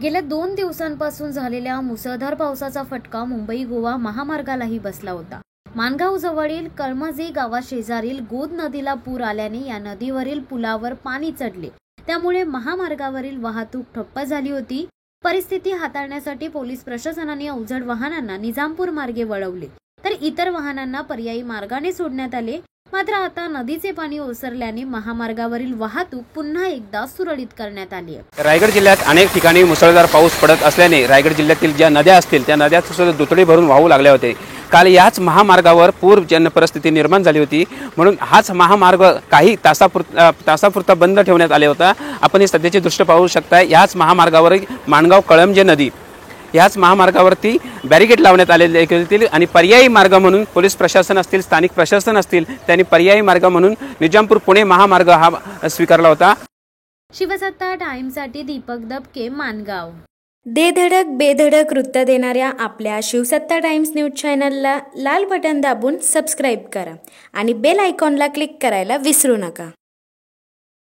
गेल्या 2 दिवसांपासून झालेल्या मुसळधार पावसाचा फटका मुंबई गोवा महामार्गालाही बसला होता। माणगाव जवळील कळमजे गावाशेजारील गोद नदीला पूर आल्याने या नदीवरील पुलावर पाणी चढले, त्यामुळे महामार्गावरील वाहतूक ठप्प झाली होती। परिस्थिती हाताळण्यासाठी पोलीस प्रशासनाने अवजड वाहनांना निजामपूर मार्गे वळवले, तर इतर वाहनांना पर्यायी मार्गाने सोडण्यात आले। मात्र आता नदीचे पाणी ओसरल्याने महामार्गावरील वाहतूक पुन्हा एकदा सुरळीत करण्यात आली आहे। रायगड जिल्ह्यात अनेक ठिकाणी मुसळधार पाऊस पडत असल्याने रायगड जिल्ह्यातील ज्या नद्या असतील त्या नद्या सुद्धा दुथडी भरून वाहू लागल्या होते। काल याच महामार्गावर पूरजन्य परिस्थिती निर्माण झाली होती, म्हणून हाच महामार्ग काही तासापुरता बंद ठेवण्यात आले होता। आपण हे सध्याचे दृश्य पाहू शकता। याच महामार्गावर माणगाव कळमजे नदी याच महामार्गावरती बॅरिकेड लावण्यात आलेले होते आणि पर्यायी मार्ग म्हणून पोलीस प्रशासन असतील, स्थानिक प्रशासन असतील, त्यांनी पर्यायी मार्ग म्हणून निजामपूर पुणे महामार्ग हा स्वीकारला होता। शिवसत्ता टाइम्ससाठी दीपक दबके, माणगाव। दे धडक बेधडक वृत्त देणाऱ्या आपल्या शिवसत्ता टाइम्स न्यूज चॅनलला लाल बटन दाबून सबस्क्राईब करा आणि बेल आयकॉनला क्लिक करायला विसरू नका।